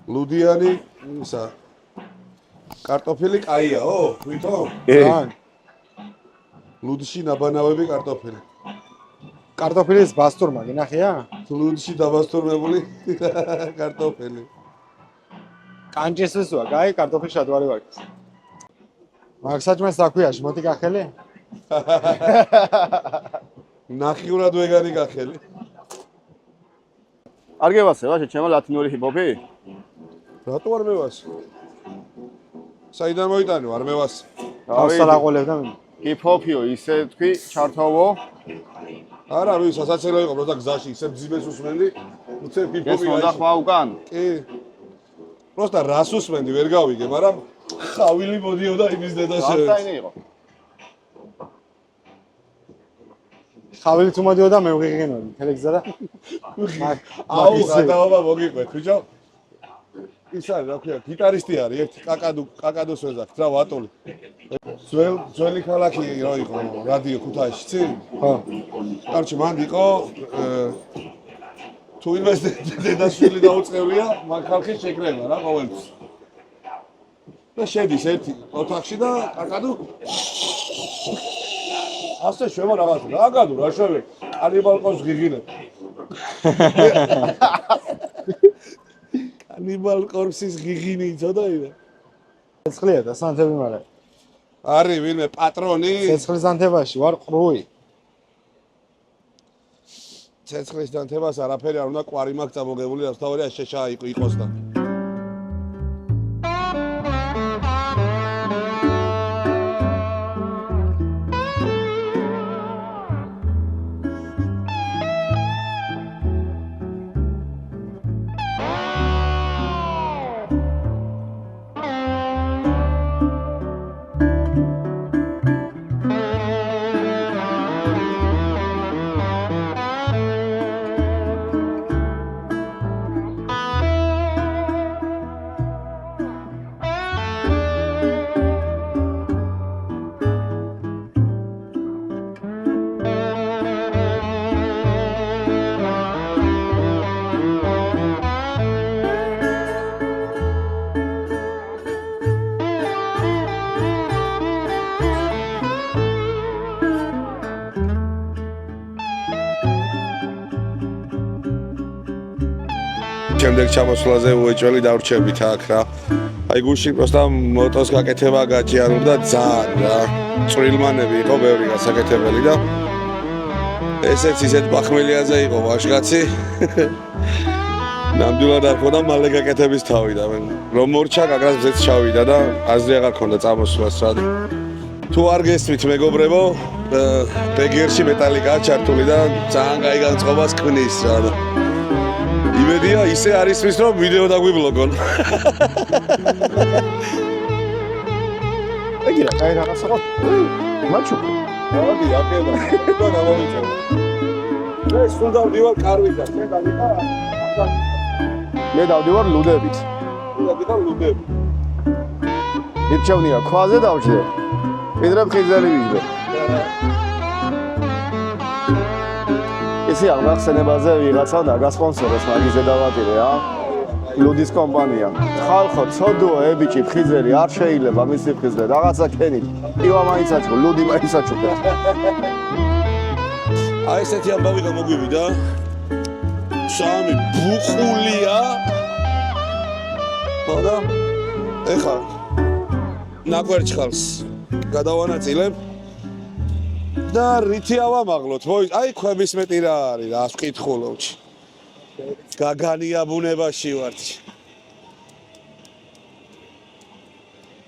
ლუდიანი ისა კარტოფილი კაიაო თვითონ ლუდში ნაბანავები კარტოფილი კარტოფილის ბასტურმა გინახია? ლუდში დაბასტურებული კარტოფილი კანჭისისოა, კაი კარტოფილი შადვარი ვარ. მაგსაჭმეს დაქვიაში, მოდი კახელი? ნახივრად ვეგანი კახელი. არ გევასება შეჩემა ლათინური ჰიპ-ჰოპი? რატო არ მევასე? საიდან მოიტანე არ მევასე? ავსალაყოლებდა მე. ჰიპ-ჰოპიო ისე თქვი ჩართოვო? არა, ვი სასაცილო იყო, როცა გზაში ისე ძიმეს უსმენდი, უცებ ჰიპ-ჰოპი ეს უნდა ხმა უკან? კი. просто რას უსმენდი ვერ გავიგე, მაგრამ ხავილი მოდიოდა იმის დედაშე. რასაინი იყო? ხავილი თუ მოდიოდა მე ვღიღინოდი თელეგზა და აუ, გადაობა მოგიყვეთ, ბიჭო. ის არის, რა ქვია, გიტარისტი არის, ერთი კაკადოს ვეზახთ, რა ვატოლი. ძველი ქალაქი რა იყო, რადიო ქუთაისში, ცი? ხო. კარჩი, მანდ იყო თუ იმას დედაშვილი დაუწყევლია, მაგ ხალხის შეკრება რა ყოველთვის. და შედის ერთი ოთახში და კაკადო ასე შევა რაღაცა. კაკადო რა შევე? კანიბალკოს ღიღინებ. კანიბალ კორპსის ღიღინი იცოდა იდა. ცეცხლია და სანთები მარა. არის ვინმე პატრონი? ცეცხლის ანთებაში ვარ ყრუი. ცეცხლის დანთებას არაფერი არ უნდა კვარი მაქვს წამოგებული, დასთავარია შეშა იყოს და. შემდეგ ჩამოსვლაზე უეჭველი დავრჩებით აქ რა. აი გუშინ просто მოტოს გაკეთება გაჭიანურდა ძალიან რა. წვრილმანები იყო ბევრი გასაკეთებელი და ესეც ისეთ ბახმელიაზე იყო ვაშკაცი. ნამდვილად არ ხოდა მალე გაკეთების თავი და რომ მორჩა გაგრას მზეც ჩავიდა და აზრი აღარ ქონდა წამოსვლას რა. თუ არ გესმით მეგობრებო, ბეგერში მეტალიკაა ჩართული და ძალიან კაი განწყობას ქმნის რა და იმედია ისე არის ის რომ ვიდეო დაგვიბლოგონ. ეგია, კაი რაღაცა ხო? მაჩუკო. მოდი, აკედა. და გამოვიწევ. ეს უნდა ვდივარ კარვიდან, შენ დავიდა. მე დავდივარ ლუდებით. დავიდა ლუდები. მირჩევნია ქვაზე დავჭრე. ვიდრე მხიზელი ვიძბე. ისე აღხსენებაზე ვიღაცა დაგასპონსორეს მაგიზე დავატირე რა. ლუდის კომპანია. ხალხო, ცოდოა ბიჭი, მხიზელი არ შეიძლება მისი მხიზელი. რაღაცა ქენით. ივა მაინც აჭო, ლუდი მაინც აჭო. აი ესეთი ამბავი გამოგვივიდა. სამი ბუყულია. მაგრამ ეხა ნაგვერჩხალს გადავანაწილებ. და რითი ავამაღლოთ? აი ქვების მეტი რა არის, რა ვკითხულობ. გაგანია ბუნებაში ვართ.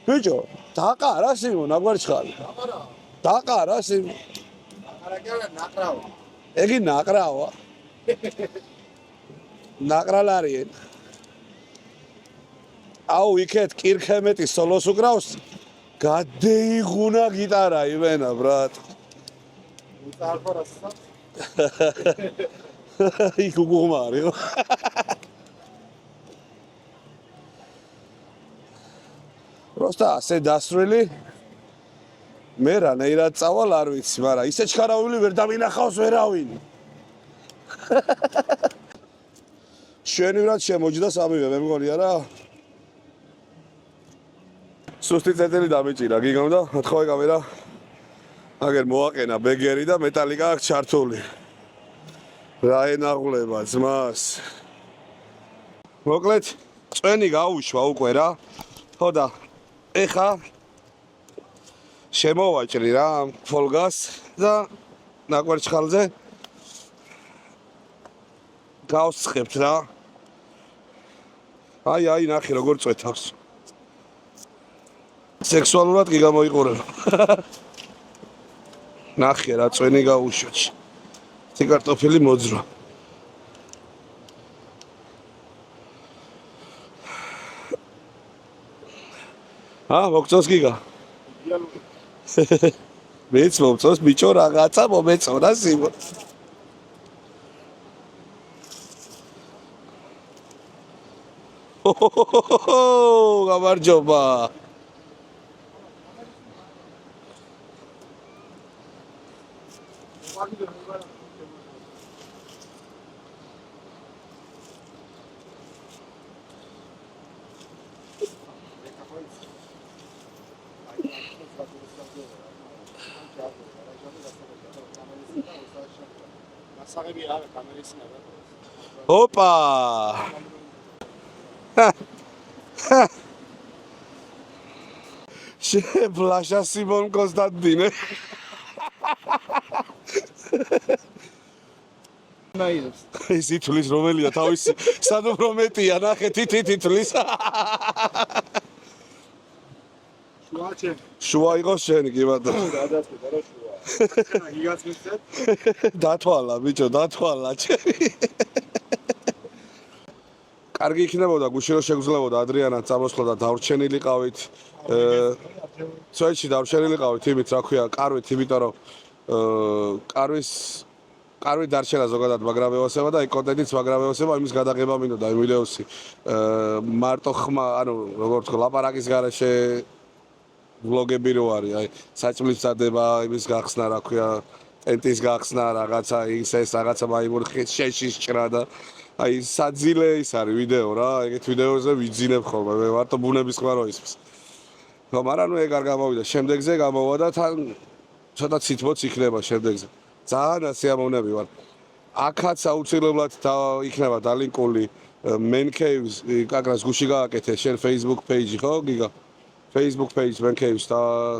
ბიჭო, დაყარა სიმო ნაგვარჩხალი. დაყარა სიმო. არა კი არა ნაკრავა. ეგი ნაკრავა. ნაკრალარიენ. აუ იქეთ კირხემეტი სოლოს უკრავს. გადეიღუნა გიტარა იმენა ბრატ. იქ უგუმარიო. просто ასე დასრული მე რანაირად წავალ არ ვიცი, მაგრამ ისე ჩქარავილი ვერ დამინახავს ვერავინ. ჩვენივრად შემოჯდა სამივე, მე მგონია რა. სუსტი წერტილი დამეჭირა, გიგონდა? მოთხოვე კამერა. აგერ მოაყენა ბეგერი და მეტალიკა აქვს ჩართული. რა ენაღვლება ძმას. მოკლედ, წვენი გაუშვა უკვე რა. ხო და ეხა შემოვაჭრი რა ფოლგას და ნაკვერცხალზე გავსხებთ რა. აი, ნახე როგორ წვეთავს. სექსუალურად კი გამოიყურება. ნახე რა წვენი გაუშვა. კარტოფილი მოძრა. მოგწონს გიგა? მეც მომწონს ბიჭო რაღაცა მომეწონა სიმონ. გამარჯობა. ოპა! შეფლაშა სიმონ კონსტანტინე. ის ითვლის რომელია თავისი სადუბრო მეტია ნახე თითის. შუა იყოს შენი კი ბატონო. დათვალა ბიჭო, დათვალა ჩემი. კარგი იქნებოდა, გუშინ რომ შეგძლებოდა ადრიანად წამოსვლა და დავრჩენილიყავით. წვეთში დავრჩენილიყავით იმით, რა ქვია, კარვით, იმიტომ რომ კარვით დარჩენა ზოგადად მაგრამევასება და აი კონტენტიც მაგრამევასება, იმის გადაღება მინდოდა იმ ვიდეოსი. მარტო ხმა, ანუ როგორ ვთქვა, ლაპარაკის გარეშე ვლოგები რო არის, აი საჭმლის წადება, იმის გახსნა, რა ქვია, ტენტის გახსნა, რაღაცა ის რაღაცა მაიმუნ შეშის ჭრა და აი საძილე ის არის ვიდეო რა, ეგეთ ვიდეოზე ვიძინებ ხოლმე, მე მარტო ბუნების ხმა რო ისმის. ხო, მაგრამ ნუ ეგ არ გამოვიდა, შემდეგზე გამოვა და თან ცოტა ცითბოც იქნება შემდეგზე. ძალიან ასიამოვნები ვარ. აქაც აუცილებლად იქნება დალინკული Man Caves, კაკრას გუში გააკეთე შენ Facebook page ხო, გიგა? Facebook page Man Caves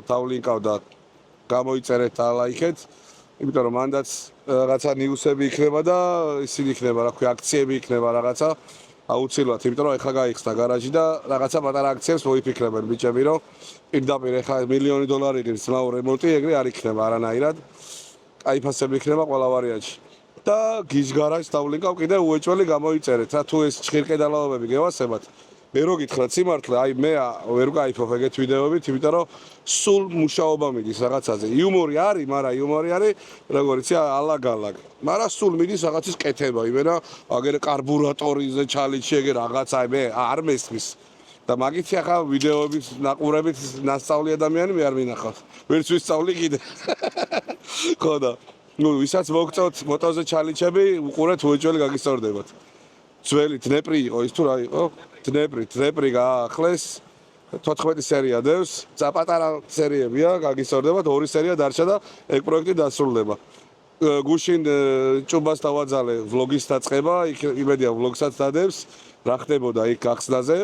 დავლინკავ და გამოიწერეთ და ლაიქეთ. იმიტომ რომ მანდაც რაღაცა ნიუსები იქნება და ისინი იქნება, რა ქვია, აქციები იქნება რაღაცა აუცილებლად, იმიტომ რომ ეხლა გაიხსნა გარაჟი და რაღაცა პატარა აქციებს მოიფიქრებენ ბიჭები, რომ პირდაპირ ეხლა $1,000,000 იღებს ძმაურ რემონტი, ეგრე არ იქნება არანაირად. კაიფასები იქნება ყველა ვარიანტში. და გიჟ გარაჟს დავლინკავ კიდე უეჭველი გამოიწერეთ, რა თუ ეს ჭხირყედალაობები გევასებათ. მე რო გითხრათ სიმართლე, აი მე ვერ ვკაიფობ ეგეთ ვიდეოებით, იმიტომ რომ სულ მუშაობა მიდის რაღაცაზე. იუმორი არის, მაგრამ იუმორი არის, როგორ იცი, ალაგ-ალაგ. მაგრამ სულ მიდის რაღაცის კეთება, იმენა, აგერ კარბურატორიზე ჩალიჩი, ეგ რაღაცა, მე არ მესმის. და მაგითი ახლა ვიდეოების ნაყურებით ნასწავლი ადამიანი მე არ მინახავს. ვერც ვისწავლი კიდე. ხო და ნუ ვისაც მოგწევთ მოტოზე ჩალიჩები, უყურეთ უეჭველი გაგისწორდებათ. ძველი დნეპრი იყო ის თუ რა იყო? დნეპრი გაახლეს 14 სერია დევს, პატარა სერიებია, გაგისწორდებათ, 2 სერია დარჩა და ეგ პროექტი დასრულდება. გუშინ ჭუბას დავაძალე ვლოგის დაწყება, იმედია ვლოგსაც დადევს, რა ხდებოდა იქ გახსნაზე.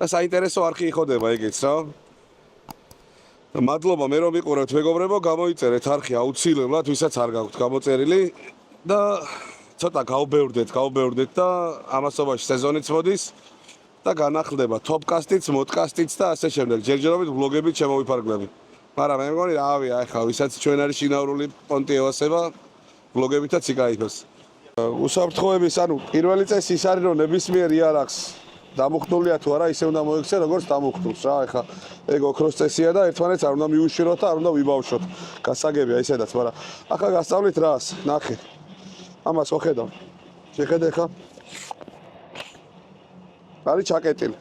და საინტერესო არხი იხოდება ეგეც რა. მადლობა მე რომ მიყურებთ მეგობრებო, გამოიწერეთ არხი აუცილებლად, ვისაც არ გაქვთ გამოწერილი და ცოტა გავბევრდეთ და ამასობაში სეზონიც მოდის და განახლდება ტოპკასტიც, მოდკასტიც და ასე შემდეგ. ჯერჯერობით ვლოგებით შემოვიფარგლები. მაგრამ მე მგონი რავია, ახლა ვისაც ჩვენ არის შინაურული პონტი ევასება, ვლოგებითაც იკაიფებს. უსაფრთხოების, ანუ პირველი წესი ის არის, რომ ნებისმიერ იარაღს დამუხტულია თუ არა, ისე უნდა მოიქცე, როგორც დამუხტულს რა. ახლა ეგ ოქროს წესია და ერთმანეთს არ უნდა მიუშიროთ და არ უნდა ვიბავშვოთ. გასაგებია ისედაც, მაგრამ ახლა გასწავლით რას? ნახე. ამას ხო ხედავ? შეხედე ხა? არის ჩაკეტილი.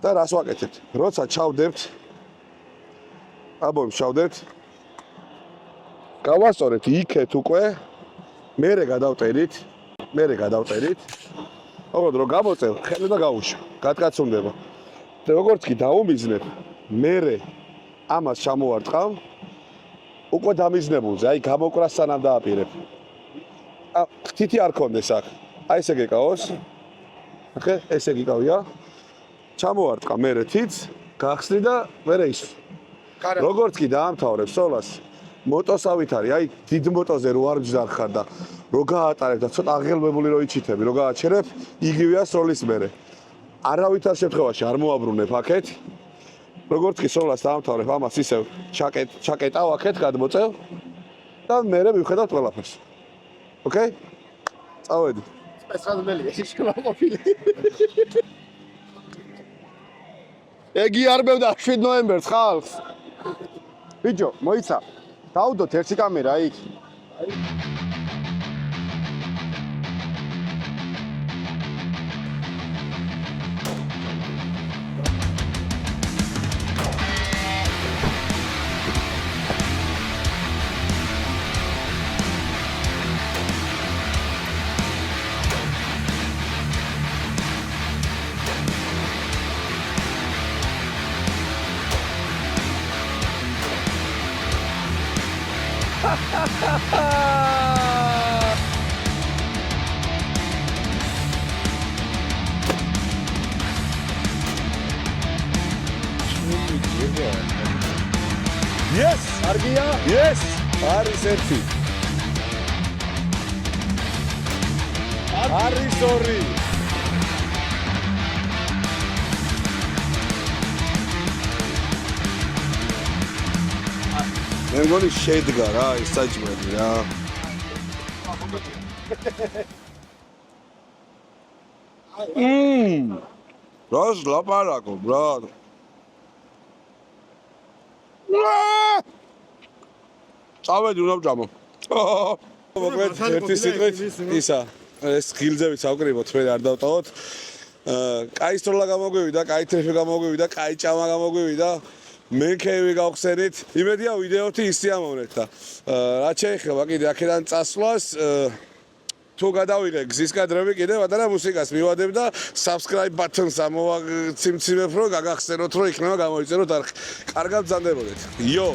და რას ვაკეთებთ? როცა ჩავდებთ, აბომ ჩავდებთ. გავასწორეთ იქეთ უკვე. მერე გადავტერით. მერე გადავწერით. ოღონდ რო გამოწევ, ხელი და გაუშვა. გატკაცუნდება. და როგორც კი დაუმიზნებ, მერე ამას ჩამოვარტყავ. უკვე დამიზნებულზე, აი გამოკრას სანამ დააპირებ. თითი არ კონდეს აქ. აი ესე გეკავოს. ახლა ესე გიკავია. ჩამოვარტყა მერე თითს, გახსნი და მერე ის. როგორც კი დაამთავრებ სოლას, მოტოსავით არის, აი დიდ მოტოზე რო არ ჯდარხარ და რო გაატარებ და ცოტა აღელმებული რო იჩითები, რო გააჩერებ, იგივეა სოლის მერე. არავითარ შემთხვევაში არ მოაბრუნებ აქეთ. როგორც კი სოლას დაამთავრებ, ამას ისევ ჩაკეტავ აქეთ, გადმოწევ და მერე მივხედავთ ყველაფერს. ოკეი? წავედი. სპეციალურია ის შევაყოფილი. ეგი არ მევდა 7 ნოემბერს ხალხს. ბიჭო, მოიცა. დავუდოთ ერთი კამერა იქ. Yes! კარგია? Yes! არის ერთი. არის ორი. მე მგონი შედგა რა ის საჭმელი რა. რას ლაპარაკობ რა? წავედი უნდა ვჭამო. მოკლედ ერთი სიტყვით ისა ეს ღილზევით ავკრიბოთ, მე არ დავტოვოთ. კაი სტროლა გამოგვივიდა, კაი ტრიფი გამოგვივიდა, კაი ჭამა გამოგვივიდა. მენქეივი გავხსენით. იმედია ვიდეოთი ისიამოვნეთ და რაც შეეხება კიდე აქედან წასვლას თუ გადავიღე გზის კადრები კიდე პატარა მუსიკას მივადებ და subscribe button-ს ამოვაციმციმებ რომ გაგახსენოთ რომ იქნება გამოიწეროთ არხი. კარგად ბრძანდებოდეთ. იო